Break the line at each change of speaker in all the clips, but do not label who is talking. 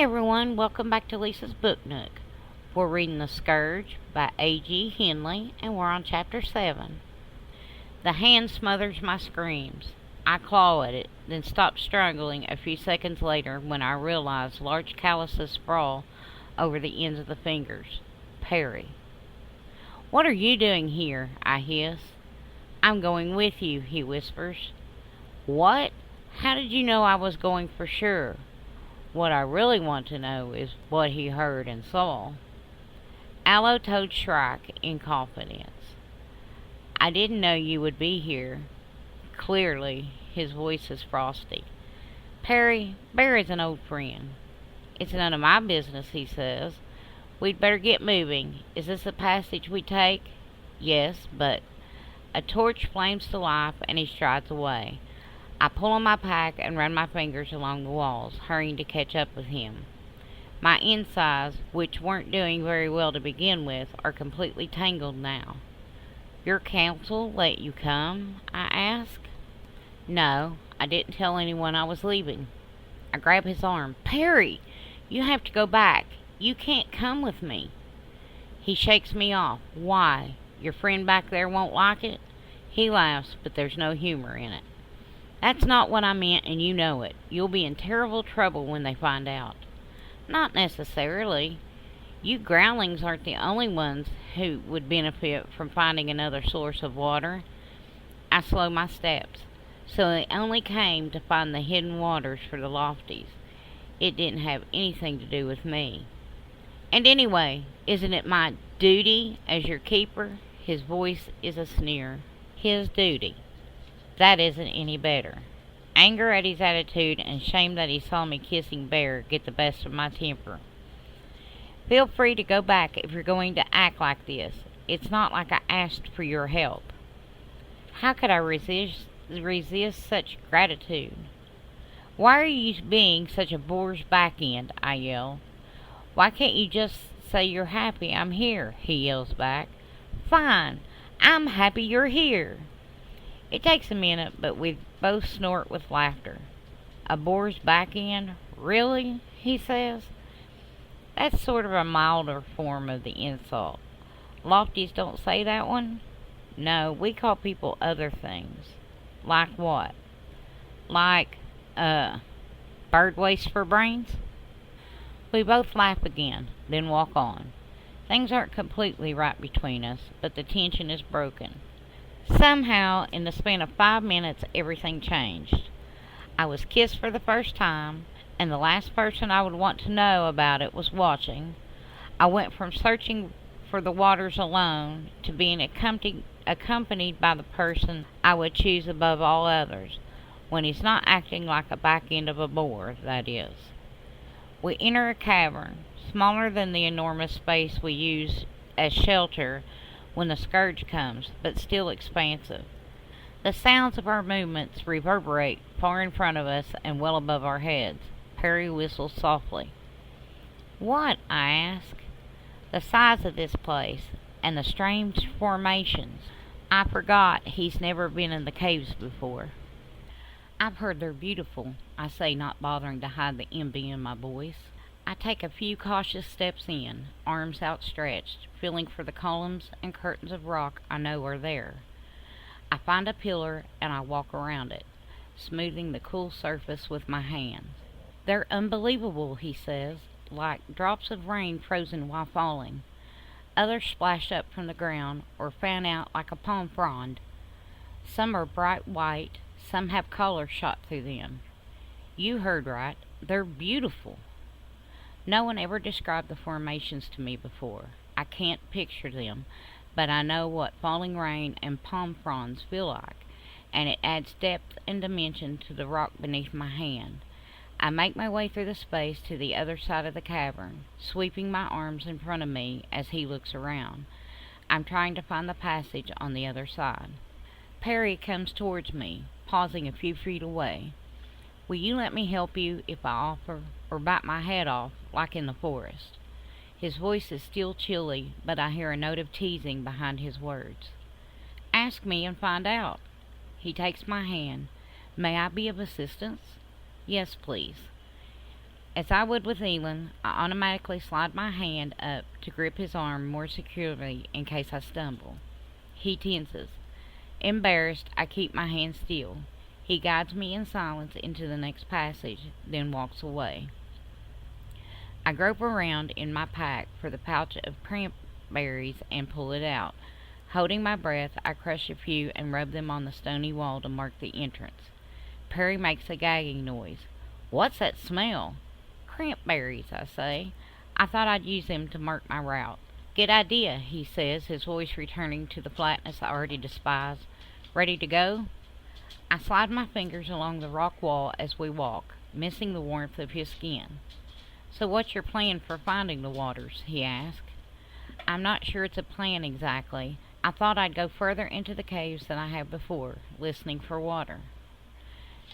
everyone, welcome back to Lisa's Book Nook. We're reading The Scourge by A.G. Henley, and we're on Chapter 7. The hand smothers my screams. I claw at it, then stop struggling a few seconds later when I realize large calluses sprawl over the ends of the fingers. Perry. "What are you doing here?" I hiss. "I'm going with you," he whispers. "What? How did you know I was going for sure?" What I really want to know is what he heard and saw. Aloe told Shrike in confidence. "I didn't know you would be here." Clearly, his voice is frosty. "Perry, Barry's an old friend." "It's none of my business," he says. "We'd better get moving. Is this the passage we take?" "Yes, but—" A torch flames to life and he strides away. I pull on my pack and run my fingers along the walls, hurrying to catch up with him. My insides, which weren't doing very well to begin with, are completely tangled now. "Your council let you come?" I ask. "No, I didn't tell anyone I was leaving." I grab his arm. "Perry, you have to go back. You can't come with me." He shakes me off. "Why? Your friend back there won't like it?" He laughs, but there's no humor in it. "That's not what I meant, and you know it. You'll be in terrible trouble when they find out." "Not necessarily. You Groundlings aren't the only ones who would benefit from finding another source of water." I slow my steps. "So they only came to find the hidden waters for the Lofties. It didn't have anything to do with me." "And anyway, isn't it my duty as your keeper?" His voice is a sneer. His duty. That isn't any better. Anger at his attitude and shame that he saw me kissing Bear get the best of my temper. "Feel free to go back if you're going to act like this. It's not like I asked for your help." How could I resist such gratitude? "Why are you being such a boor's back end?" I yell. "Why can't you just say you're happy I'm here?" he yells back. "Fine. I'm happy you're here." It takes a minute, but we both snort with laughter. "A boar's back end? Really?" he says. That's sort of a milder form of the insult. Lofties don't say that one? No, we call people other things. Like what? Like, bird waste for brains? We both laugh again, then walk on. Things aren't completely right between us, but the tension is broken. Somehow, in the span of 5 minutes, everything changed. I was kissed for the first time, and the last person I would want to know about it was watching. I went from searching for the waters alone to being accompanied by the person I would choose above all others, when he's not acting like a back end of a boar, that is. We enter a cavern, smaller than the enormous space we use as shelter when the Scourge comes, but still expansive. The sounds of our movements reverberate far in front of us and well above our heads. Perry whistles softly. "What?" I ask. "The size of this place, and the strange formations. I forgot he's never been in the caves before." "I've heard they're beautiful," I say, not bothering to hide the envy in my voice. I take a few cautious steps in, arms outstretched, feeling for the columns and curtains of rock I know are there. I find a pillar and I walk around it, smoothing the cool surface with my hands. "They're unbelievable," he says, "like drops of rain frozen while falling. Others splash up from the ground or fan out like a palm frond. Some are bright white, some have color shot through them. You heard right, they're beautiful. No one ever described the formations to me before. I can't picture them, but I know what falling rain and palm fronds feel like, and it adds depth and dimension to the rock beneath my hand. I make my way through the space to the other side of the cavern, sweeping my arms in front of me as he looks around. I'm trying to find the passage on the other side. Perry comes towards me, pausing a few feet away. "Will you let me help you if I offer, or bite my head off, like in the forest?" His voice is still chilly, but I hear a note of teasing behind his words. "Ask me and find out." He takes my hand. "May I be of assistance?" "Yes, please." As I would with Elon, I automatically slide my hand up to grip his arm more securely in case I stumble. He tenses. Embarrassed, I keep my hand still. He guides me in silence into the next passage, then walks away. I grope around in my pack for the pouch of cranberries and pull it out. Holding my breath, I crush a few and rub them on the stony wall to mark the entrance. Perry makes a gagging noise. "What's that smell?" "Cranberries," I say. "I thought I'd use them to mark my route." "Good idea," he says, his voice returning to the flatness I already despise. "Ready to go?" I slide my fingers along the rock wall as we walk, missing the warmth of his skin. "So what's your plan for finding the waters?" he asks. "I'm not sure it's a plan exactly. I thought I'd go further into the caves than I have before, listening for water."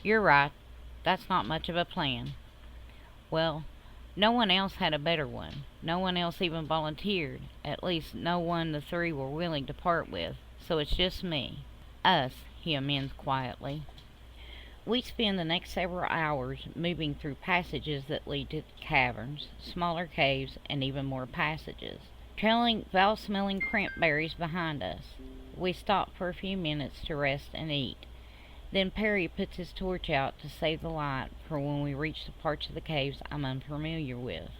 "You're right. That's not much of a plan." "Well, no one else had a better one. No one else even volunteered. At least no one the three were willing to part with. So it's just me." "Us," he amends quietly. We spend the next several hours moving through passages that lead to caverns, smaller caves, and even more passages, trailing foul-smelling cranberries behind us. We stop for a few minutes to rest and eat. Then Perry puts his torch out to save the light for when we reach the parts of the caves I'm unfamiliar with.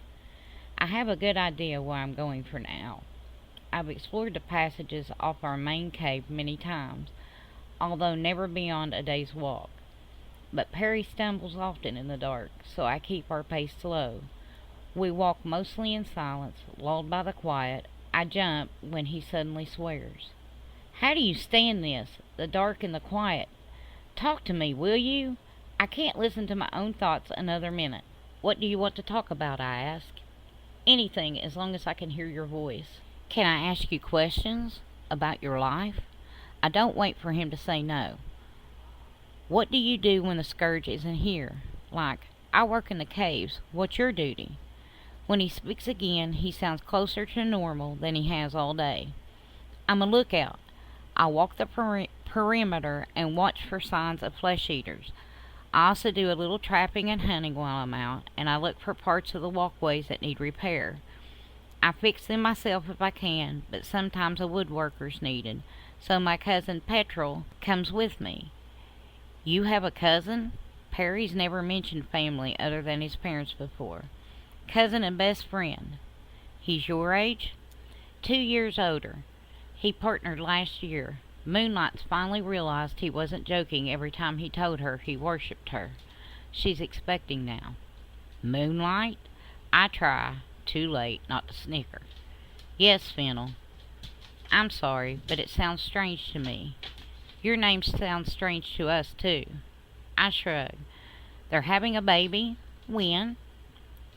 I have a good idea where I'm going for now. I've explored the passages off our main cave many times, although never beyond a day's walk. But Perry stumbles often in the dark, so I keep our pace slow. We walk mostly in silence, lulled by the quiet. I jump when he suddenly swears. "How do you stand this? The dark and the quiet? Talk to me, will you? I can't listen to my own thoughts another minute." "What do you want to talk about?" I ask. "Anything, as long as I can hear your voice." "Can I ask you questions about your life?" I don't wait for him to say no. "What do you do when the Scourge isn't here? Like, I work in the caves. What's your duty?" When he speaks again, he sounds closer to normal than he has all day. "I'm a lookout. I walk the perimeter and watch for signs of flesh eaters. I also do a little trapping and hunting while I'm out, and I look for parts of the walkways that need repair. I fix them myself if I can, but sometimes a woodworker's needed, so my cousin Petrel comes with me." "You have a cousin?" Perry's never mentioned family other than his parents before. "Cousin and best friend." "He's your age?" 2 years older. He partnered last year. Moonlight's finally realized he wasn't joking every time he told her he worshipped her. She's expecting now. "Moonlight?" I try, too late, not to snicker. "Yes, Fennel." "I'm sorry, but it sounds strange to me." "Your name sounds strange to us, too." I shrug. "They're having a baby? When?"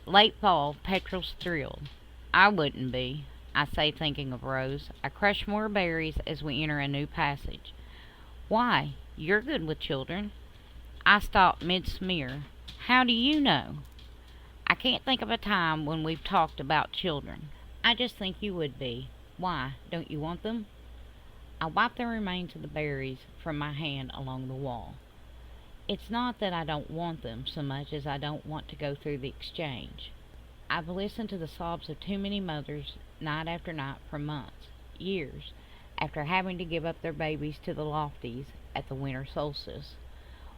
"Late fall." Petrel's thrilled. "I wouldn't be," I say, thinking of Rose. I crush more berries as we enter a new passage. "Why? You're good with children." I stop mid-smear. "How do you know?" "I can't think of a time when we've talked about children. I just think you would be. Why? Don't you want them?" I wipe the remains of the berries from my hand along the wall. It's not that I don't want them so much as I don't want to go through the exchange. I've listened to the sobs of too many mothers night after night for months, years, after having to give up their babies to the Lofties at the winter solstice.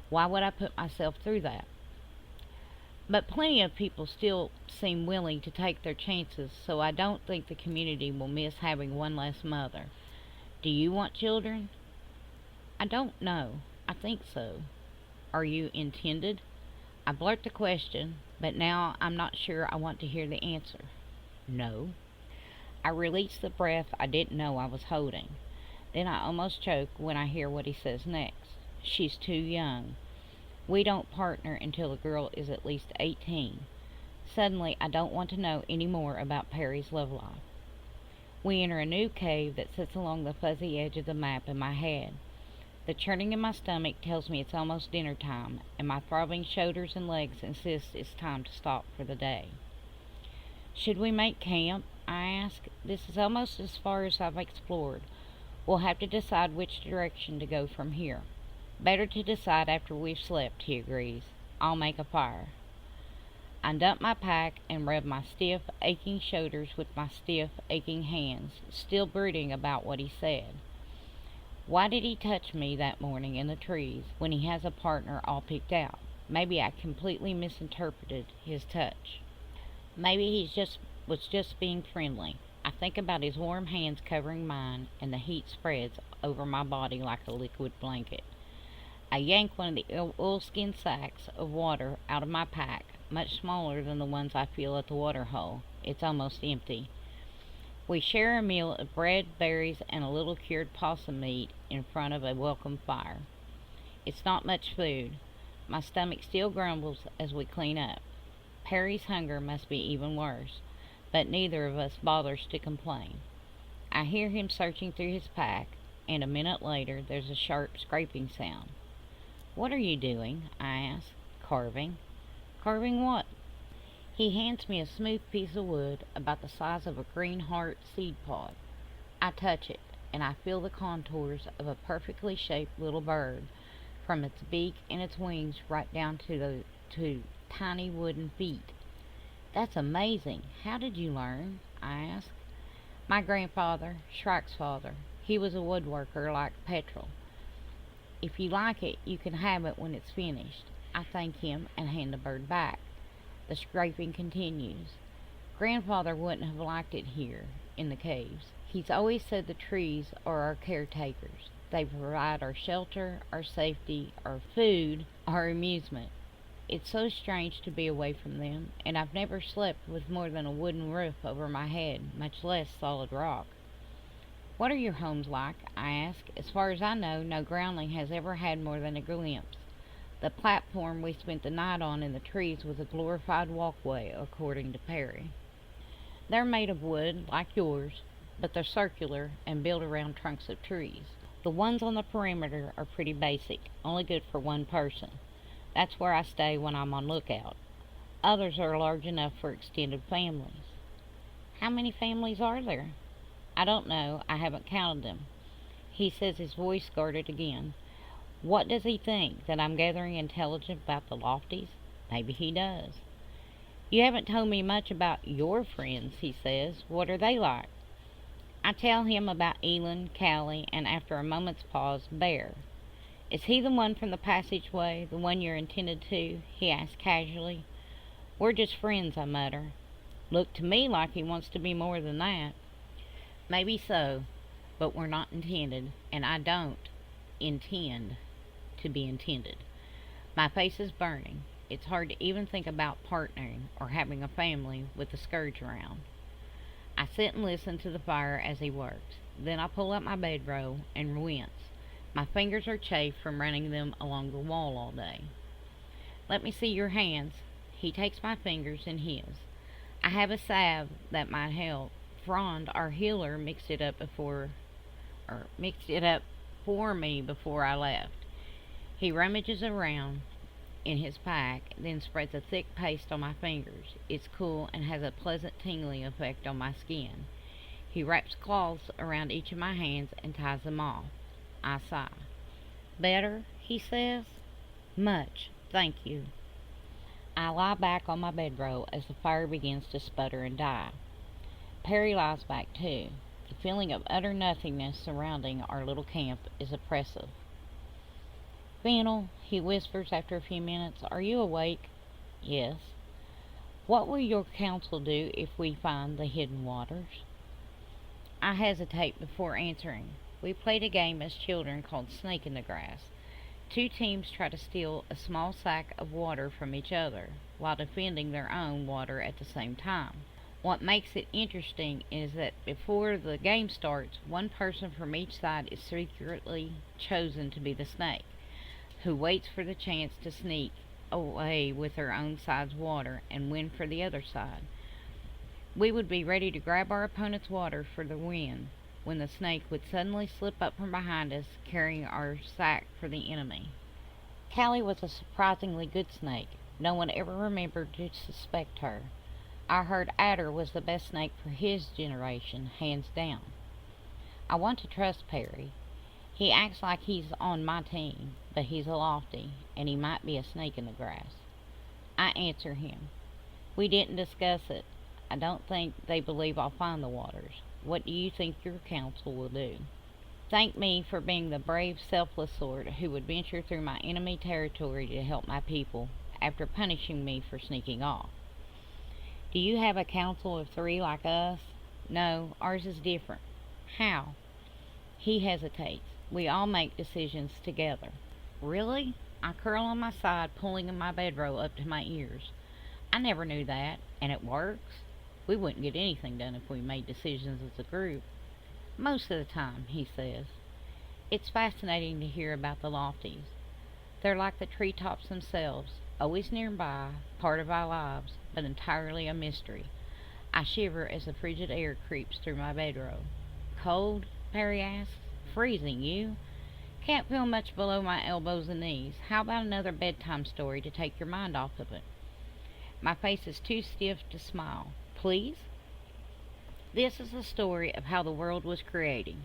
Why would I put myself through that? But plenty of people still seem willing to take their chances, so I don't think the community will miss having one less mother. Do you want children? I don't know. I think so. Are you intended? I blurt the question, but now I'm not sure I want to hear the answer. No. I release the breath I didn't know I was holding. Then I almost choke when I hear what he says next. She's too young. We don't partner until the girl is at least 18. Suddenly, I don't want to know any more about Perry's love life. We enter a new cave that sits along the fuzzy edge of the map in my head. The churning in my stomach tells me it's almost dinner time, and my throbbing shoulders and legs insist it's time to stop for the day. "Should we make camp?" I ask. "This is almost as far as I've explored. We'll have to decide which direction to go from here." "Better to decide after we've slept," he agrees. "I'll make a fire." I dumped my pack and rubbed my stiff, aching shoulders with my stiff, aching hands, still brooding about what he said. Why did he touch me that morning in the trees when he has a partner all picked out? Maybe I completely misinterpreted his touch. Maybe was just being friendly. I think about his warm hands covering mine, and the heat spreads over my body like a liquid blanket. I yank one of the oilskin sacks of water out of my pack, much smaller than the ones I fill at the water hole. It's almost empty. We share a meal of bread, berries, and a little cured possum meat in front of a welcome fire. It's not much food. My stomach still grumbles as we clean up. Perry's hunger must be even worse, but neither of us bothers to complain. I hear him searching through his pack, and a minute later there's a sharp scraping sound. "What are you doing?" I ask. "Carving." "Carving what?" He hands me a smooth piece of wood about the size of a green heart seed pod. I touch it, and I feel the contours of a perfectly shaped little bird, from its beak and its wings right down to tiny wooden feet. "That's amazing. How did you learn?" I ask. "My grandfather, Shrike's father. He was a woodworker like Petrel. If you like it, you can have it when it's finished." I thank him and hand the bird back. The scraping continues. Grandfather wouldn't have liked it here in the caves. He's always said the trees are our caretakers. They provide our shelter, our safety, our food, our amusement. It's so strange to be away from them, and I've never slept with more than a wooden roof over my head, much less solid rock. "What are your homes like?" I ask. "As far as I know, no groundling has ever had more than a glimpse. The platform we spent the night on in the trees was a glorified walkway, according to Perry. They're made of wood, like yours, but they're circular and built around trunks of trees. The ones on the perimeter are pretty basic, only good for one person. That's where I stay when I'm on lookout. Others are large enough for extended families." "How many families are there?" "I don't know. I haven't counted them." He says, his voice guarded again. What does he think? That I'm gathering intelligence about the Lofties? Maybe he does. "You haven't told me much about your friends," he says. "What are they like?" I tell him about Elin, Callie, and after a moment's pause, Bear. "Is he the one from the passageway, the one you're intended to?" he asks casually. "We're just friends," I mutter. "Look to me like he wants to be more than that." "Maybe so, but we're not intended, and I don't intend to be intended." My face is burning. It's hard to even think about partnering or having a family with the Scourge around. I sit and listen to the fire as he works. Then I pull up my bedroll and wince. My fingers are chafed from running them along the wall all day. "Let me see your hands." He takes my fingers in his. "I have a salve that might help. Frond, our healer, mixed it up for me before I left." He rummages around in his pack, then spreads a thick paste on my fingers. It's cool and has a pleasant tingling effect on my skin. He wraps cloths around each of my hands and ties them off. I sigh. "Better?" he says. "Much, thank you." I lie back on my bedroll as the fire begins to sputter and die. Perry lies back too. The feeling of utter nothingness surrounding our little camp is oppressive. "Fennel," he whispers after a few minutes, "are you awake?" "Yes." "What will your council do if we find the hidden waters?" I hesitate before answering. We played a game as children called Snake in the Grass. Two teams try to steal a small sack of water from each other, while defending their own water at the same time. What makes it interesting is that before the game starts, one person from each side is secretly chosen to be the snake, who waits for the chance to sneak away with her own side's water and win for the other side. We would be ready to grab our opponent's water for the win, when the snake would suddenly slip up from behind us, carrying our sack for the enemy. Callie was a surprisingly good snake. No one ever remembered to suspect her. I heard Adder was the best snake for his generation, hands down. I want to trust Perry. He acts like he's on my team, but he's a Lofty, and he might be a snake in the grass. I answer him. We didn't discuss it. I don't think they believe I'll find the waters. What do you think your council will do? Thank me for being the brave, selfless sort who would venture through my enemy territory to help my people, after punishing me for sneaking off. Do you have a council of 3 like us? No, ours is different. How? He hesitates. We all make decisions together. Really? I curl on my side, pulling my bedroll up to my ears. I never knew that, and it works. We wouldn't get anything done if we made decisions as a group. Most of the time, he says. It's fascinating to hear about the Lofties. They're like the treetops themselves, always nearby, part of our lives, but entirely a mystery. I shiver as the frigid air creeps through my bedroll. Cold? Perry asks. Freezing, you? Can't feel much below my elbows and knees. How about another bedtime story to take your mind off of it? My face is too stiff to smile. Please? This is the story of how the world was created,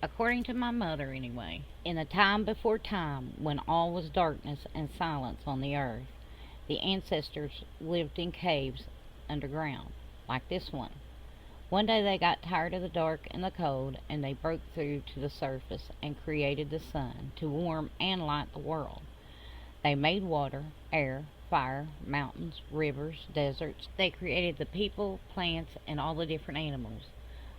according to my mother anyway, in a time before time when all was darkness and silence on the earth. The ancestors lived in caves underground, like this one. One day they got tired of the dark and the cold, and they broke through to the surface and created the sun to warm and light the world. They made water, air, fire, mountains, rivers, deserts. They created the people, plants, and all the different animals.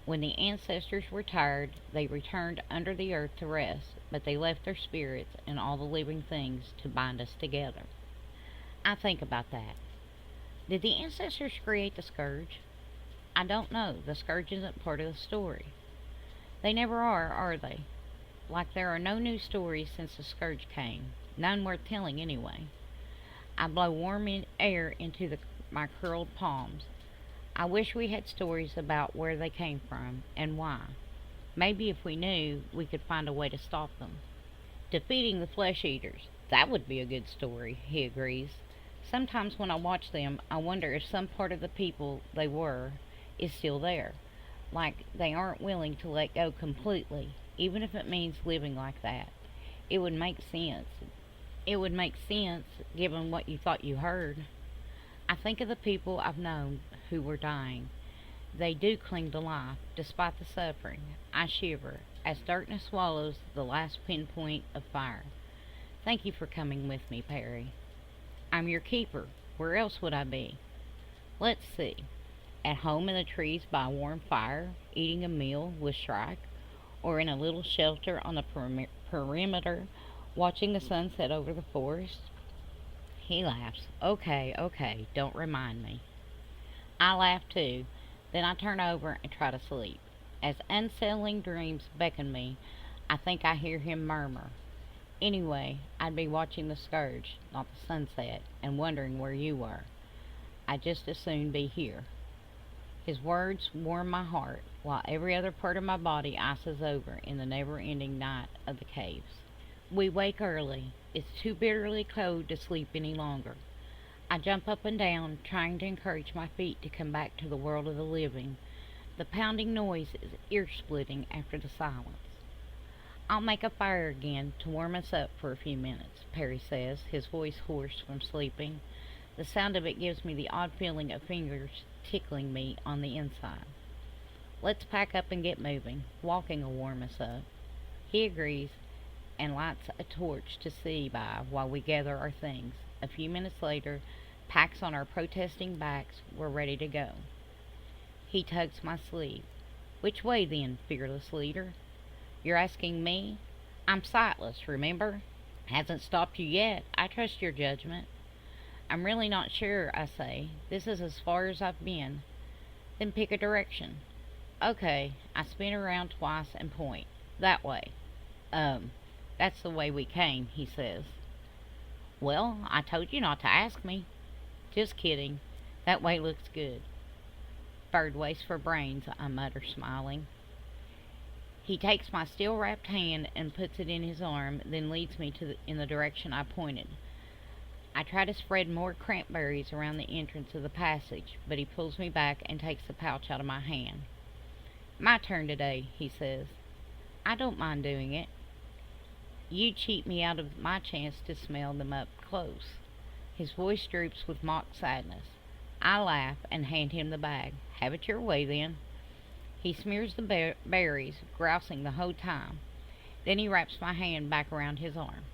When the ancestors were tired, they returned under the earth to rest, but they left their spirits and all the living things to bind us together. I think about that. Did the ancestors create the Scourge? I don't know. The Scourge isn't part of the story. They never are they? Like there are no new stories since the Scourge came. None worth telling anyway. I blow warm air into my curled palms. I wish we had stories about where they came from and why. Maybe if we knew, we could find a way to stop them. Defeating the flesh eaters. That would be a good story, he agrees. Sometimes when I watch them, I wonder if some part of the people they were is still there. Like they aren't willing to let go completely, even if it means living like that. It would make sense. It would make sense given what you thought you heard. I think of the people I've known who were dying. They do cling to life, despite the suffering. I shiver, as darkness swallows the last pinpoint of fire. Thank you for coming with me, Perry. I'm your keeper. Where else would I be? Let's see. At home in the trees by a warm fire, eating a meal with Shrike, or in a little shelter on the perimeter, watching the sun set over the forest? He laughs. Okay, don't remind me. I laugh too. Then I turn over and try to sleep. As unsettling dreams beckon me, I think I hear him murmur. Anyway, I'd be watching the Scourge, not the sunset, and wondering where you were. I'd just as soon be here. His words warm my heart, while every other part of my body ices over in the never-ending night of the caves. We wake early. It's too bitterly cold to sleep any longer. I jump up and down, trying to encourage my feet to come back to the world of the living. The pounding noise is ear-splitting after the silence. I'll make a fire again to warm us up for a few minutes, Perry says, his voice hoarse from sleeping. The sound of it gives me the odd feeling of fingers tickling me on the inside. Let's pack up and get moving. Walking will warm us up. He agrees and lights a torch to see by while we gather our things. A few minutes later, packs on our protesting backs, we're ready to go. He tugs my sleeve. Which way then, fearless leader? You're asking me? I'm Sightless, remember? Hasn't stopped you yet. I trust your judgment. I'm really not sure, I say. This is as far as I've been. Then pick a direction. Okay, I spin around twice and point. That way. That's the way we came, he says. Well, I told you not to ask me. Just kidding. That way looks good. Bird waste for brains, I mutter, smiling. He takes my steel-wrapped hand and puts it in his arm, then leads me in the direction I pointed. I try to spread more cranberries around the entrance of the passage, but he pulls me back and takes the pouch out of my hand. My turn today, he says. I don't mind doing it. You cheat me out of my chance to smell them up close. His voice droops with mock sadness. I laugh and hand him the bag. Have it your way, then. He smears the berries, grousing the whole time. Then he wraps my hand back around his arm.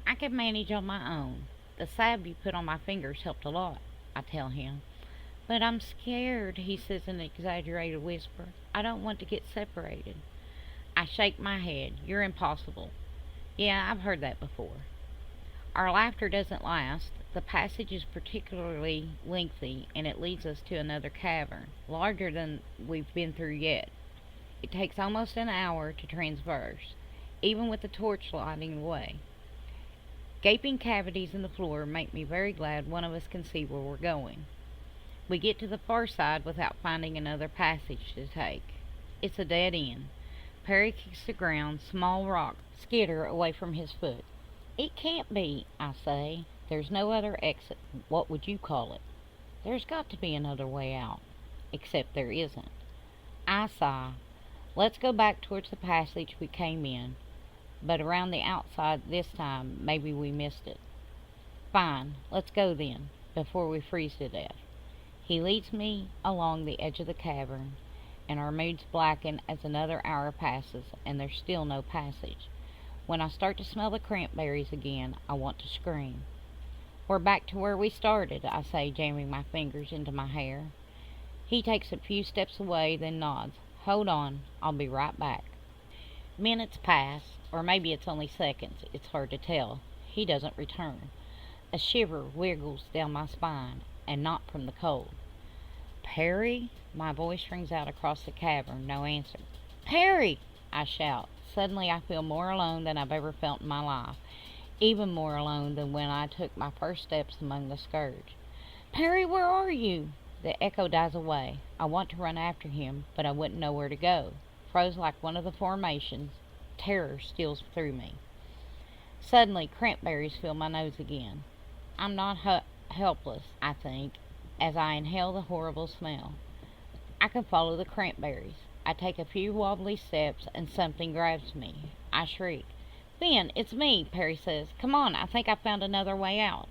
I can manage on my own. The salve you put on my fingers helped a lot, I tell him. But I'm scared, he says in an exaggerated whisper. I don't want to get separated. I shake my head. You're impossible. Yeah, I've heard that before. Our laughter doesn't last. The passage is particularly lengthy, and it leads us to another cavern, larger than we've been through yet. It takes almost an hour to traverse, even with the torch lighting the way. Gaping cavities in the floor make me very glad one of us can see where we're going. We get to the far side without finding another passage to take. It's a dead end. Perry kicks the ground, small rocks skitter away from his foot. It can't be, I say. There's no other exit. What would you call it? There's got to be another way out. Except there isn't. I sigh. Let's go back towards the passage we came in, but around the outside this time. Maybe we missed it. Fine, let's go then, before we freeze to death. He leads me along the edge of the cavern, and our moods blacken as another hour passes, and there's still no passage. When I start to smell the cranberries again, I want to scream. We're back to where we started, I say, jamming my fingers into my hair. He takes a few steps away, then nods. Hold on, I'll be right back. Minutes pass, or maybe it's only seconds. It's hard to tell. He doesn't return. A shiver wiggles down my spine, and not from the cold. Perry? My voice rings out across the cavern. No answer. Perry! I shout. Suddenly I feel more alone than I've ever felt in my life. Even more alone than when I took my first steps among the Scourge. Perry, where are you? The echo dies away. I want to run after him, but I wouldn't know where to go. Froze like one of the formations, terror steals through me. Suddenly, cranberries fill my nose again. I'm not helpless, I think, as I inhale the horrible smell. I can follow the cranberries. I take a few wobbly steps, and something grabs me. I shriek. Ben, it's me, Perry says. Come on, I think I found another way out.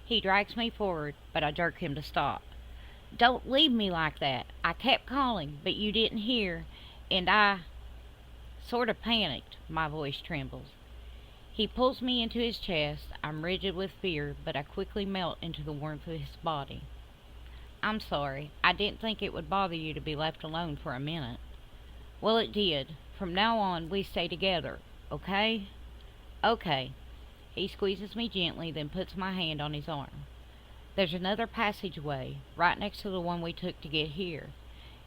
He drags me forward, but I jerk him to stop. Don't leave me like that. I kept calling, but you didn't hear, and I sort of panicked. My voice trembles. He pulls me into his chest. I'm rigid with fear, but I quickly melt into the warmth of his body. I'm sorry. I didn't think it would bother you to be left alone for a minute. Well, it did. From now on, we stay together, okay? Okay. He squeezes me gently, then puts my hand on his arm. There's another passageway, right next to the one we took to get here.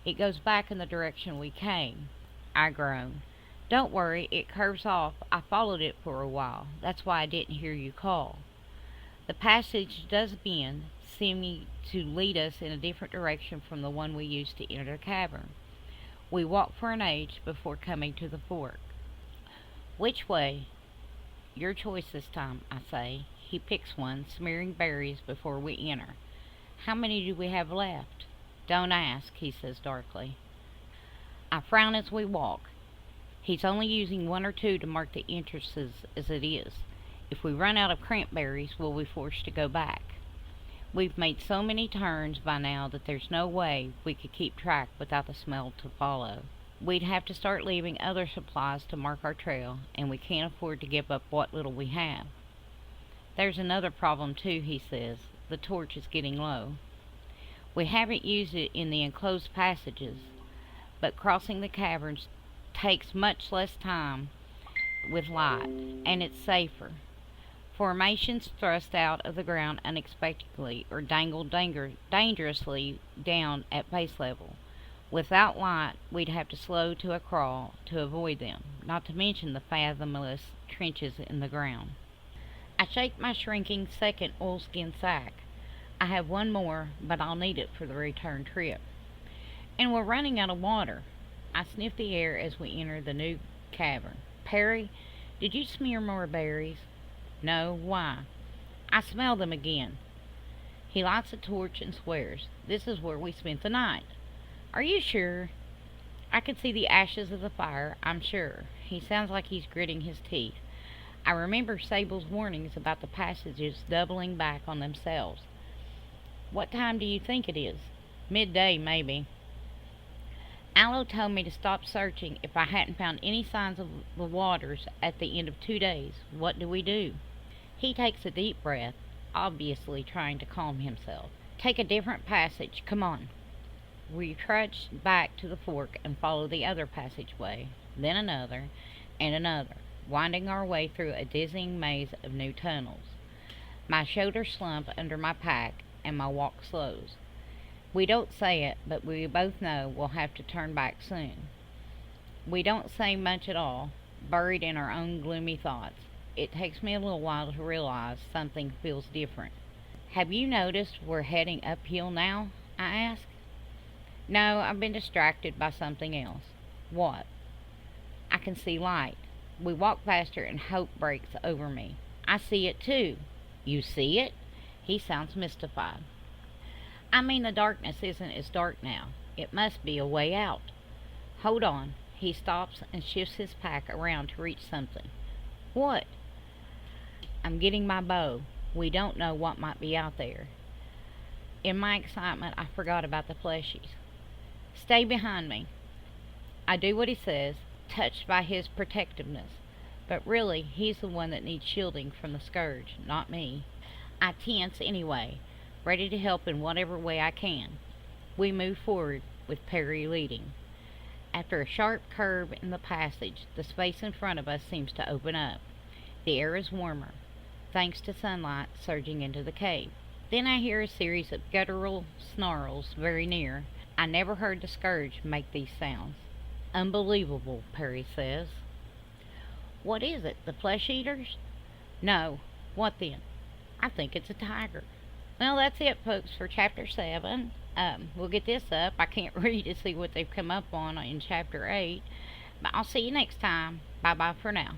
It goes back in the direction we came. I groan. Don't worry, it curves off. I followed it for a while. That's why I didn't hear you call. The passage does bend, seeming to lead us in a different direction from the one we used to enter the cavern. We walk for an age before coming to the fork. Which way? Your choice this time, I say. He picks one, smearing berries before we enter. How many do we have left? Don't ask, he says darkly. I frown as we walk. He's only using one or two to mark the entrances as it is. If we run out of cranberries, we'll be forced to go back. We've made so many turns by now that there's no way we could keep track without the smell to follow. We'd have to start leaving other supplies to mark our trail, and we can't afford to give up what little we have. There's another problem too, he says. The torch is getting low. We haven't used it in the enclosed passages, but crossing the caverns takes much less time with light, and it's safer. Formations thrust out of the ground unexpectedly or dangle dangerously down at base level. Without light, we'd have to slow to a crawl to avoid them, not to mention the fathomless trenches in the ground. I shake my shrinking second oilskin sack. I have one more, but I'll need it for the return trip. And we're running out of water. I sniff the air as we enter the new cavern. Perry, did you smear more berries? No, why? I smell them again. He lights a torch and swears. This is where we spent the night. Are you sure? I can see the ashes of the fire, I'm sure. He sounds like he's gritting his teeth. I remember Sable's warnings about the passages doubling back on themselves. What time do you think it is? Midday, maybe. Aloe told me to stop searching if I hadn't found any signs of the waters at the end of 2 days. What do we do? He takes a deep breath, obviously trying to calm himself. Take a different passage. Come on. We trudged back to the fork and followed the other passageway, then another, and another, winding our way through a dizzying maze of new tunnels. My shoulders slump under my pack, and my walk slows. We don't say it, but we both know we'll have to turn back soon. We don't say much at all, buried in our own gloomy thoughts. It takes me a little while to realize something feels different. Have you noticed we're heading uphill now? I ask. No, I've been distracted by something else. What? I can see light. We walk faster and hope breaks over me. I see it too. You see it? He sounds mystified. I mean, the darkness isn't as dark now. It must be a way out. Hold on. He stops and shifts his pack around to reach something. What? I'm getting my bow. We don't know what might be out there. In my excitement, I forgot about the fleshies. Stay behind me. I do what he says, touched by his protectiveness. But really, he's the one that needs shielding from the Scourge, not me. I tense anyway, ready to help in whatever way I can. We move forward, with Perry leading. After a sharp curve in the passage, the space in front of us seems to open up. The air is warmer, thanks to sunlight surging into the cave. Then I hear a series of guttural snarls very near. I never heard the Scourge make these sounds. Unbelievable, Perry says. What is it, the flesh eaters? No. What then? I think it's a tiger. Well, that's it, folks, for Chapter 7. We'll get this up. I can't read to see what they've come up on in Chapter 8. But I'll see you next time. Bye-bye for now.